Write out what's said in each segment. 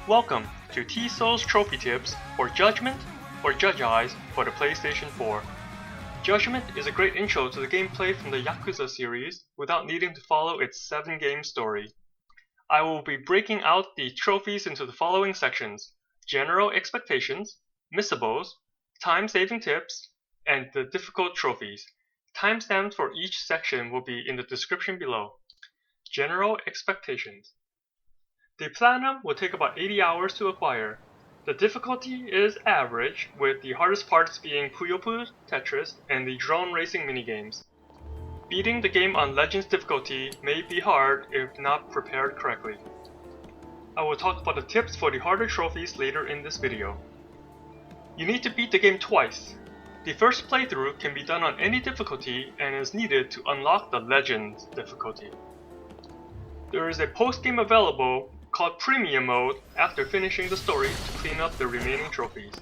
Welcome to T-Soul's Trophy Tips for Judgment or Judge Eyes for the PlayStation 4. Judgment is a great intro to the gameplay from the Yakuza series without needing to follow its 7-game story. I will be breaking out the trophies into the following sections: General Expectations, Missables, Time-Saving Tips, and the Difficult Trophies. Timestamps for each section will be in the description below. General Expectations. The Platinum will take about 80 hours to acquire. The difficulty is average, with the hardest parts being Puyo, Tetris, and the drone racing minigames. Beating the game on Legends difficulty may be hard if not prepared correctly. I will talk about the tips for the harder trophies later in this video. You need to beat the game twice. The first playthrough can be done on any difficulty and is needed to unlock the Legends difficulty. There is a post-game available called Premium Mode after finishing the story to clean up the remaining trophies.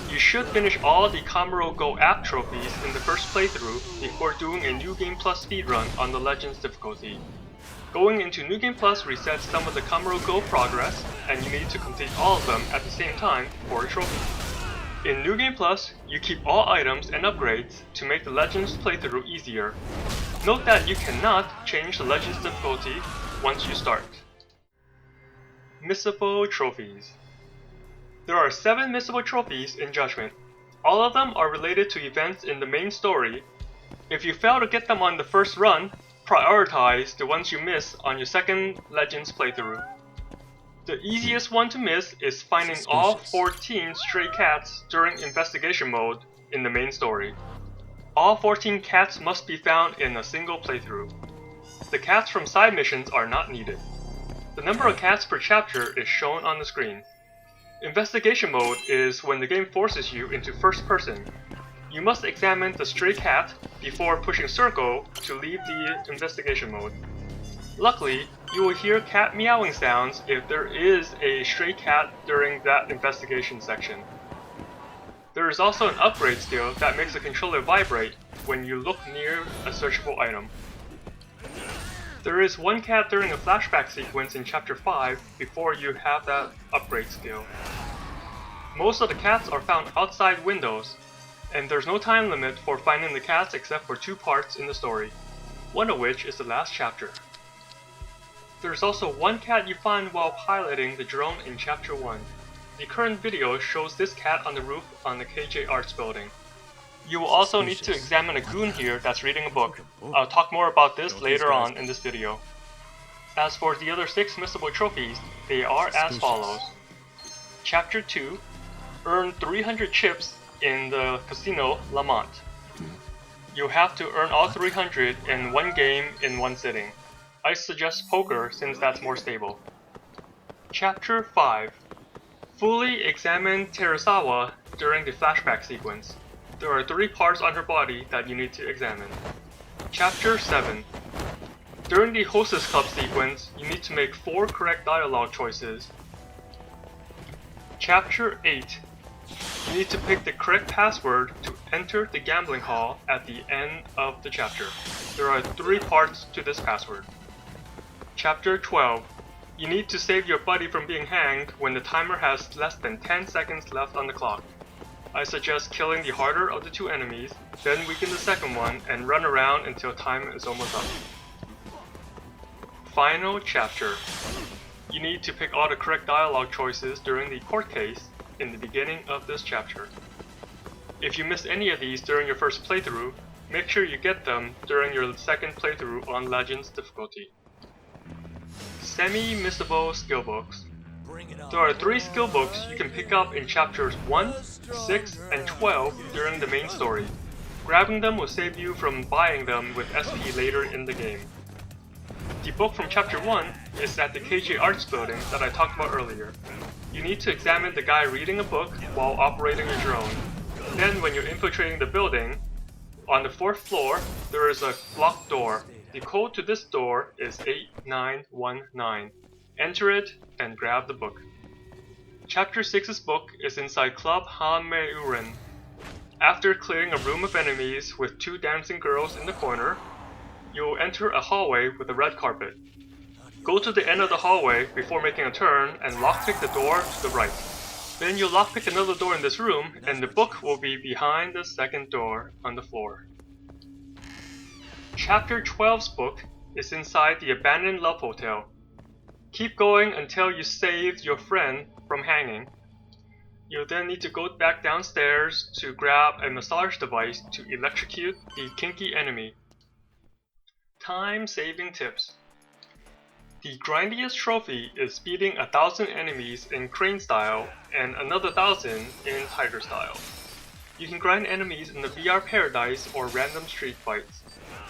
You should finish all the Kamuro Go app trophies in the first playthrough before doing a New Game Plus speedrun on the Legends difficulty. Going into New Game Plus resets some of the Kamuro Go progress, and you need to complete all of them at the same time for a trophy. In New Game Plus, you keep all items and upgrades to make the Legends playthrough easier. Note that you cannot change the Legends difficulty once you start. Missable Trophies. There are 7 missable trophies in Judgment. All of them are related to events in the main story. If you fail to get them on the first run, prioritize the ones you miss on your second Legends playthrough. The easiest one to miss is finding all 14 stray cats during investigation mode in the main story. All 14 cats must be found in a single playthrough. The cats from side missions are not needed. The number of cats per chapter is shown on the screen. Investigation mode is when the game forces you into first person. You must examine the stray cat before pushing circle to leave the investigation mode. Luckily, you will hear cat meowing sounds if there is a stray cat during that investigation section. There is also an upgrade skill that makes the controller vibrate when you look near a searchable item. There is one cat during a flashback sequence in Chapter 5 before you have that upgrade skill. Most of the cats are found outside windows, and there's no time limit for finding the cats except for 2 parts in the story, one of which is the last chapter. There's also one cat you find while piloting the drone in Chapter 1. The current video shows this cat on the roof on the KJ Arts building. You will also need to examine a goon here that's reading a book. I'll talk more about this later on in this video. As for the other 6 missable trophies, they are as follows. Chapter 2, earn 300 chips in the casino Lamont. You have to earn all 300 in one game in one sitting. I suggest poker since that's more stable. Chapter 5, fully examine Terasawa during the flashback sequence. There are 3 parts on her body that you need to examine. Chapter 7. During the Hostess Club sequence, you need to make 4 correct dialogue choices. Chapter 8. You need to pick the correct password to enter the gambling hall at the end of the chapter. There are 3 parts to this password. Chapter 12. You need to save your buddy from being hanged when the timer has less than 10 seconds left on the clock. I suggest killing the harder of the 2 enemies, then weaken the second one and run around until time is almost up. Final Chapter. You need to pick all the correct dialogue choices during the court case in the beginning of this chapter. If you miss any of these during your first playthrough, make sure you get them during your second playthrough on Legends difficulty. Semi-missable skill books. There are 3 skill books you can pick up in chapters 1, 6, and 12 during the main story. Grabbing them will save you from buying them with SP later in the game. The book from chapter 1 is at the KJ Arts building that I talked about earlier. You need to examine the guy reading a book while operating a drone. Then when you're infiltrating the building, on the 4th floor, there is a locked door. The code to this door is 8919. Enter it and grab the book. Chapter 6's book is inside Club Hanmei-uren. After clearing a room of enemies with 2 dancing girls in the corner, you'll enter a hallway with a red carpet. Go to the end of the hallway before making a turn and lockpick the door to the right. Then you lockpick another door in this room and the book will be behind the second door on the floor. Chapter 12's book is inside the abandoned love hotel. Keep going until you saved your friend from hanging. You'll then need to go back downstairs to grab a massage device to electrocute the kinky enemy. Time-saving tips. The grindiest trophy is beating 1,000 enemies in crane style and another 1,000 in tiger style. You can grind enemies in the VR Paradise or random street fights.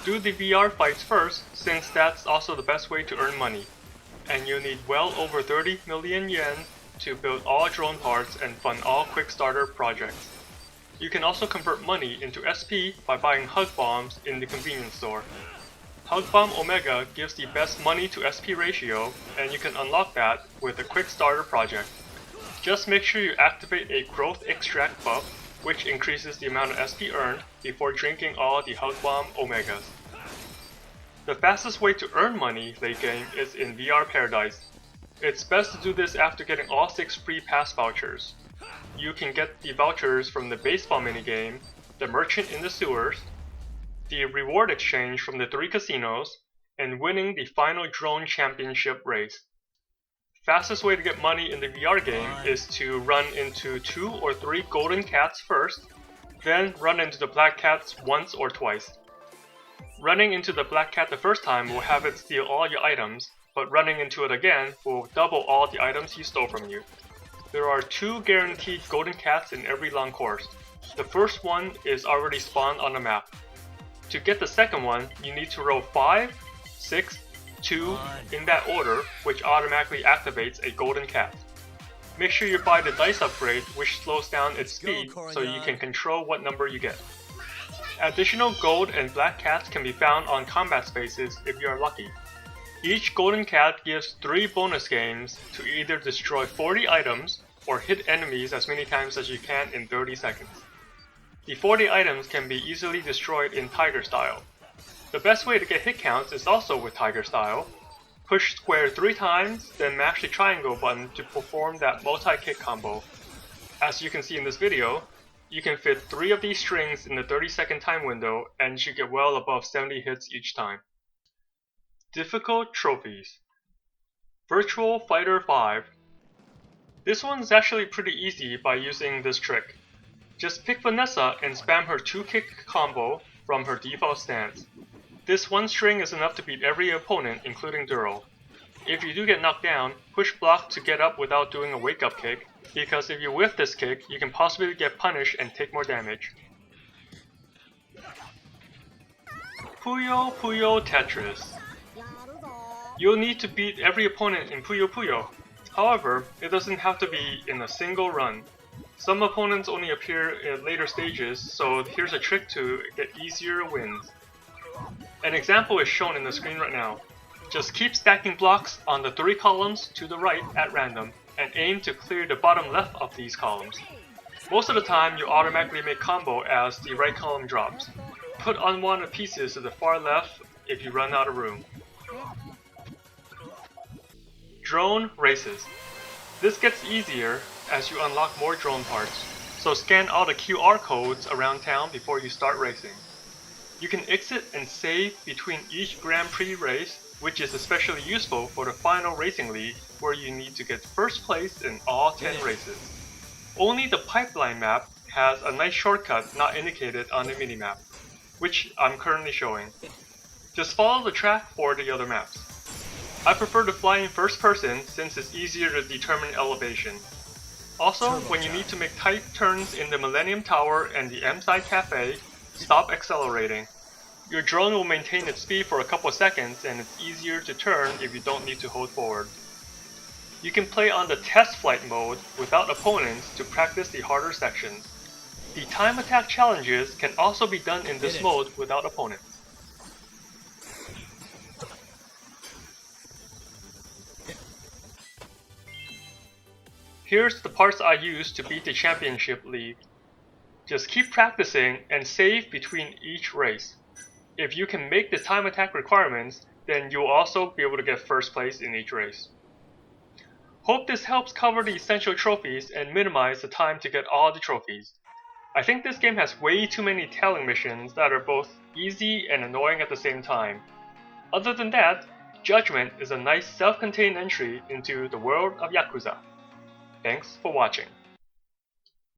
Do the VR fights first since that's also the best way to earn money. And you'll need well over 30 million yen to build all drone parts and fund all quick starter projects. You can also convert money into SP by buying hug bombs in the convenience store. Hug Bomb Omega gives the best money to SP ratio, and you can unlock that with a quick starter project. Just make sure you activate a growth extract buff, which increases the amount of SP earned before drinking all the Hug Bomb Omegas. The fastest way to earn money late game is in VR Paradise. It's best to do this after getting all 6 free pass vouchers. You can get the vouchers from the baseball minigame, the merchant in the sewers, the reward exchange from the 3 casinos, and winning the final drone championship race. Fastest way to get money in the VR game is to run into 2 or 3 golden cats first, then run into the black cats once or twice. Running into the black cat the first time will have it steal all your items, but running into it again will double all the items you stole from you. There are 2 guaranteed golden cats in every long course. The first one is already spawned on the map. To get the second one, you need to roll 5, 6, 2 in that order, which automatically activates a golden cat. Make sure you buy the dice upgrade, which slows down its speed so you can control what number you get. Additional gold and black cats can be found on combat spaces if you are lucky. Each golden cat gives 3 bonus games to either destroy 40 items or hit enemies as many times as you can in 30 seconds. The 40 items can be easily destroyed in Tiger style. The best way to get hit counts is also with Tiger style. Push square 3 times, then mash the triangle button to perform that multi-kick combo. As you can see in this video, you can fit 3 of these strings in the 30-second time window and you should get well above 70 hits each time. Difficult trophies. Virtua Fighter 5. This one's actually pretty easy by using this trick. Just pick Vanessa and spam her 2-kick combo from her default stance. This one string is enough to beat every opponent, including Duro. If you do get knocked down, push block to get up without doing a wake-up kick, because if you whiff this kick, you can possibly get punished and take more damage. Puyo Puyo Tetris. You'll need to beat every opponent in Puyo Puyo. However, it doesn't have to be in a single run. Some opponents only appear at later stages, so here's a trick to get easier wins. An example is shown in the screen right now. Just keep stacking blocks on the 3 columns to the right at random, and aim to clear the bottom left of these columns. Most of the time, you automatically make combo as the right column drops. Put unwanted pieces to the far left if you run out of room. Drone races. This gets easier as you unlock more drone parts, so scan all the QR codes around town before you start racing. You can exit and save between each Grand Prix race, which is especially useful for the final racing league where you need to get first place in all 10 races. Only the pipeline map has a nice shortcut not indicated on the minimap, which I'm currently showing. Just follow the track for the other maps. I prefer to fly in first person since it's easier to determine elevation. Also, when you need to make tight turns in the Millennium Tower and the M-Side Cafe, stop accelerating. Your drone will maintain its speed for a couple seconds and it's easier to turn if you don't need to hold forward. You can play on the test flight mode without opponents to practice the harder sections. The time attack challenges can also be done in this mode without opponents. Here's the parts I use to beat the championship league. Just keep practicing and save between each race. If you can make the time attack requirements, then you'll also be able to get first place in each race. Hope this helps cover the essential trophies and minimize the time to get all the trophies. I think this game has way too many tailing missions that are both easy and annoying at the same time. Other than that, Judgment is a nice self-contained entry into the world of Yakuza. Thanks for watching.